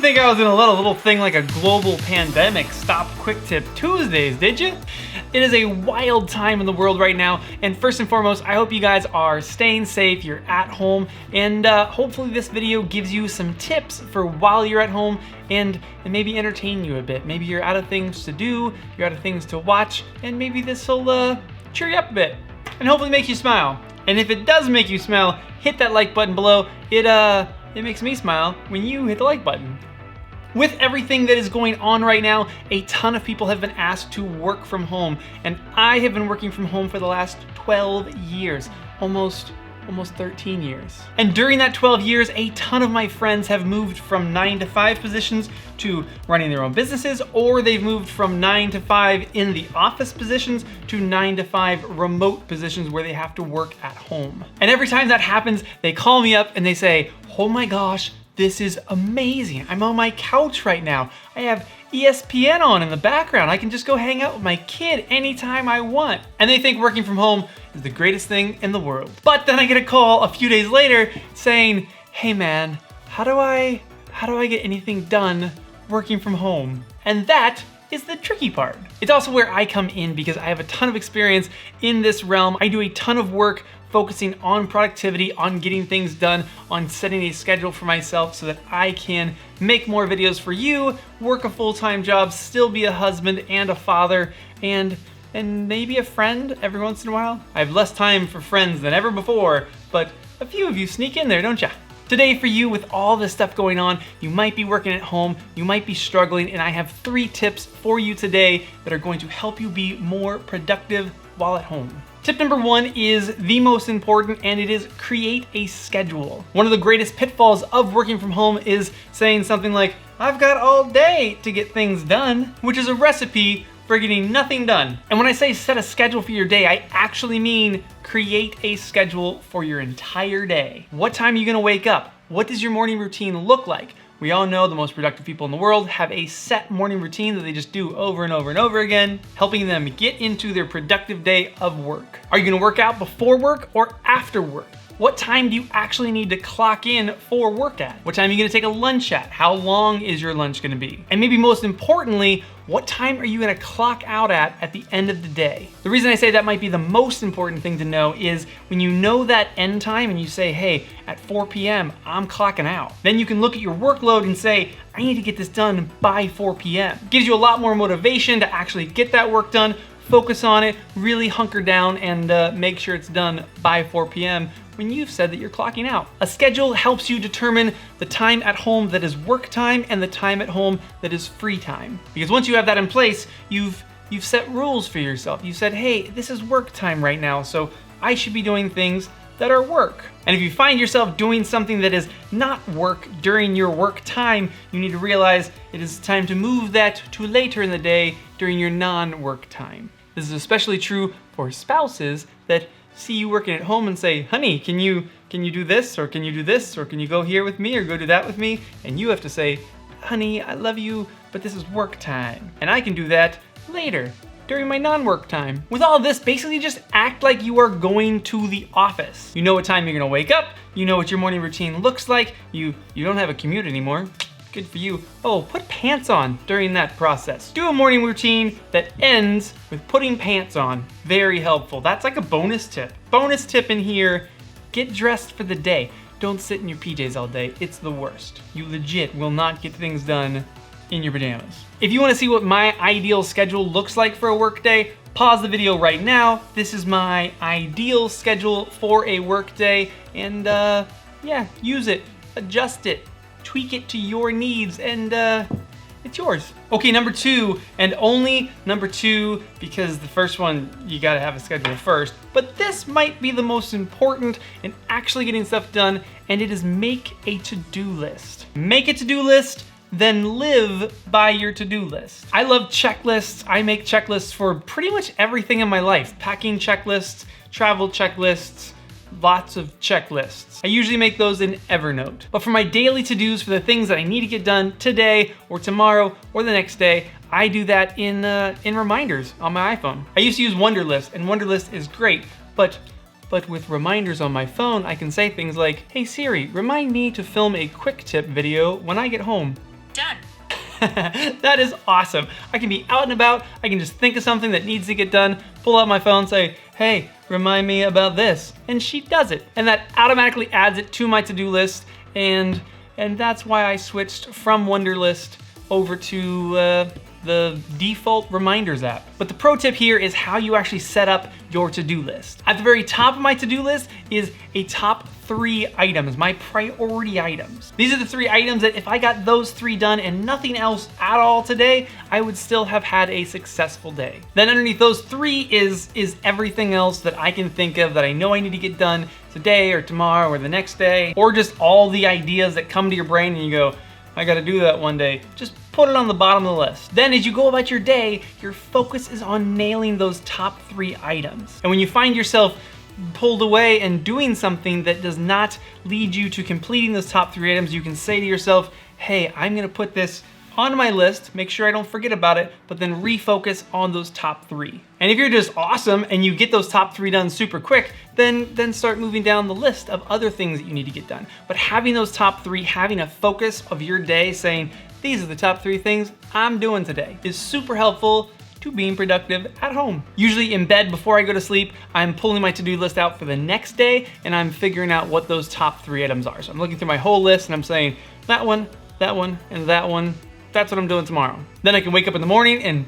think I was gonna let a little thing like a global pandemic stop Quick Tip Tuesdays, did you? It is a wild time in the world right now, and first and foremost, I hope you guys are staying safe, you're at home, and hopefully this video gives you some tips for while you're at home and maybe entertain you a bit. Maybe you're out of things to do, you're out of things to watch, and maybe this will cheer you up a bit and hopefully make you smile. And if it does make you smile, hit that like button below. It makes me smile when you hit the like button. With everything that is going on right now, a ton of people have been asked to work from home, and I have been working from home for the last 12 years, almost 13 years. And during that 12 years, a ton of my friends have moved from 9-to-5 positions to running their own businesses, or they've moved from 9-to-5 in the office positions to 9-to-5 remote positions where they have to work at home. And every time that happens, they call me up and they say, "Oh my gosh, this is amazing. I'm on my couch right now. I have ESPN on in the background. I can just go hang out with my kid anytime I want." And they think working from home is the greatest thing in the world. But then I get a call a few days later saying, "Hey man, how do I get anything done working from home?" And that is the tricky part. It's also where I come in because I have a ton of experience in this realm. I do a ton of work focusing on productivity, on getting things done, on setting a schedule for myself so that I can make more videos for you, work a full-time job, still be a husband and a father, and maybe a friend every once in a while. I have less time for friends than ever before, but a few of you sneak in there, don't ya? Today for you, with all this stuff going on, you might be working at home, you might be struggling, and I have 3 tips for you today that are going to help you be more productive while at home. Tip number 1 is the most important, and it is create a schedule. One of the greatest pitfalls of working from home is saying something like, "I've got all day to get things done," which is a recipe for getting nothing done. And when I say set a schedule for your day, I actually mean create a schedule for your entire day. What time are you gonna wake up? What does your morning routine look like? We all know the most productive people in the world have a set morning routine that they just do over and over and over again, helping them get into their productive day of work. Are you gonna work out before work or after work? What time do you actually need to clock in for work at? What time are you gonna take a lunch at? How long is your lunch gonna be? And maybe most importantly, what time are you gonna clock out at the end of the day? The reason I say that might be the most important thing to know is when you know that end time and you say, "Hey, at 4 p.m., I'm clocking out." Then you can look at your workload and say, "I need to get this done by 4 p.m." Gives you a lot more motivation to actually get that work done, focus on it, really hunker down and make sure it's done by 4 p.m. when you've said that you're clocking out. A schedule helps you determine the time at home that is work time and the time at home that is free time. Because once you have that in place, you've set rules for yourself. You said, "Hey, this is work time right now, so I should be doing things that are work." And if you find yourself doing something that is not work during your work time, you need to realize it is time to move that to later in the day during your non-work time. This is especially true for spouses that see you working at home and say, "Honey, can you do this, or can you do this, or can you go here with me, or go do that with me?" And you have to say, "Honey, I love you, but this is work time, and I can do that later during my non-work time." With all this, basically just act like you are going to the office. You know what time you're gonna wake up, you know what your morning routine looks like, you don't have a commute anymore. Good for you. Oh, put pants on during that process. Do a morning routine that ends with putting pants on. Very helpful. That's like a bonus tip. Bonus tip in here, get dressed for the day. Don't sit in your PJs all day. It's the worst. You legit will not get things done in your pajamas. If you wanna see what my ideal schedule looks like for a work day, pause the video right now. This is my ideal schedule for a work day, and yeah, use it, adjust it, tweak it to your needs, and it's yours. Okay, number 2, and only number 2, because the first one, you gotta have a schedule first, but this might be the most important in actually getting stuff done, and it is make a to-do list. Make a to-do list, then live by your to-do list. I love checklists. I make checklists for pretty much everything in my life. Packing checklists, travel checklists, lots of checklists. I usually make those in Evernote. But for my daily to-dos, for the things that I need to get done today or tomorrow or the next day, I do that in reminders on my iPhone. I used to use Wunderlist, and Wunderlist is great, but with reminders on my phone, I can say things like, "Hey Siri, remind me to film a quick tip video when I get home." Done. That is awesome. I can be out and about, I can just think of something that needs to get done, pull out my phone, say, hey, remind me about this, and she does it. And that automatically adds it to my to-do list, and that's why I switched from Wunderlist over to the default reminders app. But the pro tip here is how you actually set up your to-do list. At the very top of my to-do list is a top 3 items, my priority items. These are the 3 items that if I got those 3 done and nothing else at all today, I would still have had a successful day. Then underneath those 3 is everything else that I can think of that I know I need to get done today or tomorrow or the next day, or just all the ideas that come to your brain and you go, I gotta do that one day. Just put it on the bottom of the list. Then as you go about your day, your focus is on nailing those top 3 items. And when you find yourself pulled away and doing something that does not lead you to completing those top 3 items, you can say to yourself, hey, I'm gonna put this on my list, make sure I don't forget about it, but then refocus on those top 3. And if you're just awesome and you get those top 3 done super quick, then start moving down the list of other things that you need to get done. But having those top 3, having a focus of your day saying, these are the top 3 things I'm doing today, is super helpful to being productive at home. Usually in bed before I go to sleep, I'm pulling my to-do list out for the next day and I'm figuring out what those top 3 items are. So I'm looking through my whole list and I'm saying, that one, and that one, that's what I'm doing tomorrow. Then I can wake up in the morning and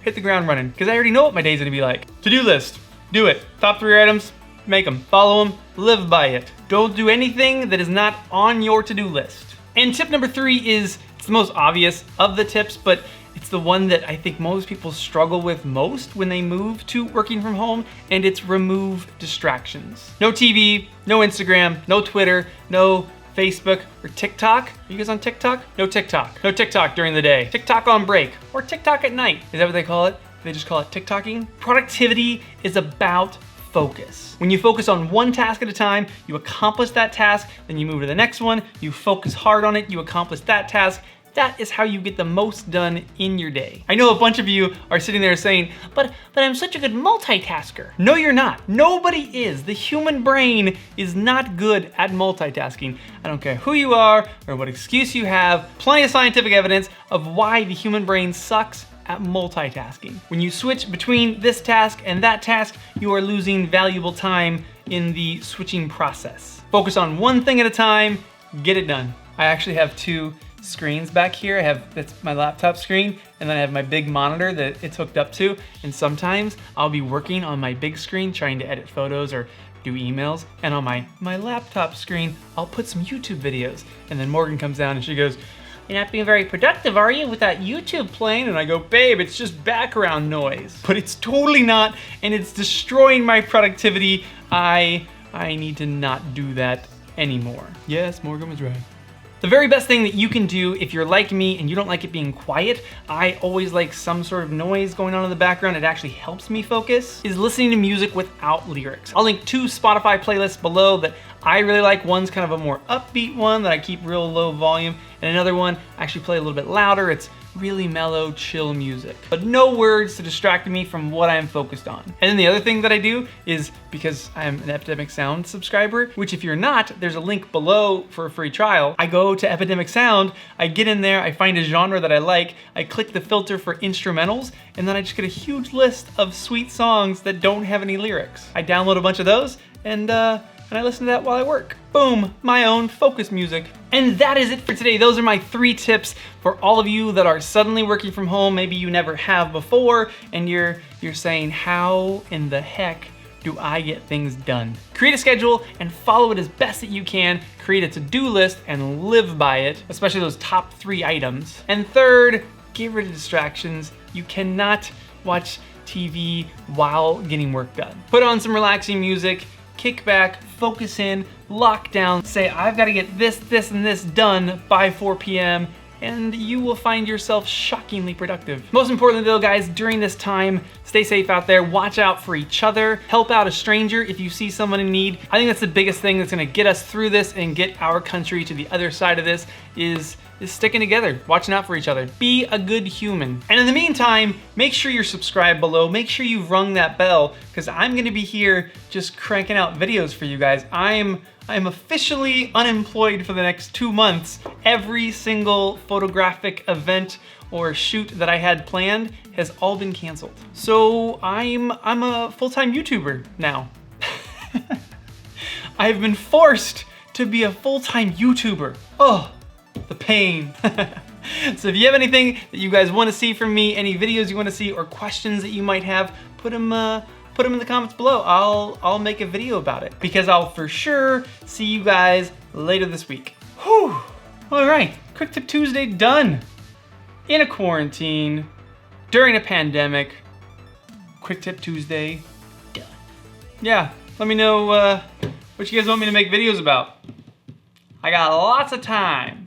hit the ground running because I already know what my day's gonna be like. To-do list, do it. Top 3 items, make them, follow them, live by it. Don't do anything that is not on your to-do list. And tip number 3 is, it's the most obvious of the tips, but it's the one that I think most people struggle with most when they move to working from home, and it's remove distractions. No TV, no Instagram, no Twitter, no Facebook or TikTok. Are you guys on TikTok? No TikTok. No TikTok during the day. TikTok on break or TikTok at night. Is that what they call it? They just call it TikToking? Productivity is about focus. When you focus on one task at a time, you accomplish that task, then you move to the next one, you focus hard on it, you accomplish that task. That is how you get the most done in your day. I know a bunch of you are sitting there saying, but I'm such a good multitasker. No, you're not. Nobody is. The human brain is not good at multitasking. I don't care who you are or what excuse you have, plenty of scientific evidence of why the human brain sucks at multitasking. When you switch between this task and that task, you are losing valuable time in the switching process. Focus on one thing at a time, get it done. I actually have 2 screens back here. That's my laptop screen, and then I have my big monitor that it's hooked up to. And sometimes I'll be working on my big screen trying to edit photos or do emails, and on my laptop screen, I'll put some YouTube videos. And then Morgan comes down and she goes, you're not being very productive, are you, with that YouTube playing? And I go, babe, it's just background noise. But it's totally not, and it's destroying my productivity. I need to not do that anymore. Yes, Morgan was right. The very best thing that you can do if you're like me and you don't like it being quiet, I always like some sort of noise going on in the background, it actually helps me focus, is listening to music without lyrics. I'll link 2 Spotify playlists below that I really like. One's kind of a more upbeat one that I keep real low volume, and another one I actually play a little bit louder. It's really mellow, chill music, but no words to distract me from what I'm focused on. And then the other thing that I do is, because I'm an Epidemic Sound subscriber, which if you're not, there's a link below for a free trial. I go to Epidemic Sound, I get in there, I find a genre that I like, I click the filter for instrumentals, and then I just get a huge list of sweet songs that don't have any lyrics. I download a bunch of those, and I listen to that while I work. Boom, my own focus music. And that is it for today. Those are my 3 tips for all of you that are suddenly working from home. Maybe you never have before, and you're saying, how in the heck do I get things done? Create a schedule and follow it as best that you can. Create a to-do list and live by it, especially those top 3 items. And third, get rid of distractions. You cannot watch TV while getting work done. Put on some relaxing music, kick back, focus in, lock down, say, I've got to get this, and this done by 4 p.m., and you will find yourself shockingly productive. Most importantly though, guys, during this time, Stay safe out there, watch out for each other, help out a stranger if you see someone in need. I think that's the biggest thing that's gonna get us through this and get our country to the other side of this is sticking together, watching out for each other. Be a good human. And in the meantime, make sure you're subscribed below, make sure you've rung that bell, because I'm gonna be here just cranking out videos for you guys. I'm officially unemployed for the next 2 months. Every single photographic event or shoot that I had planned has all been canceled. So I'm a full-time YouTuber now. I've been forced to be a full-time YouTuber. Oh, the pain. So if you have anything that you guys want to see from me, any videos you want to see, or questions that you might have, put them in the comments below. I'll make a video about it, because I'll for sure see you guys later this week. Whew. All right, Quick Tip Tuesday done. In a quarantine, during a pandemic, Quick Tip Tuesday done. Yeah, let me know what you guys want me to make videos about. I got lots of time.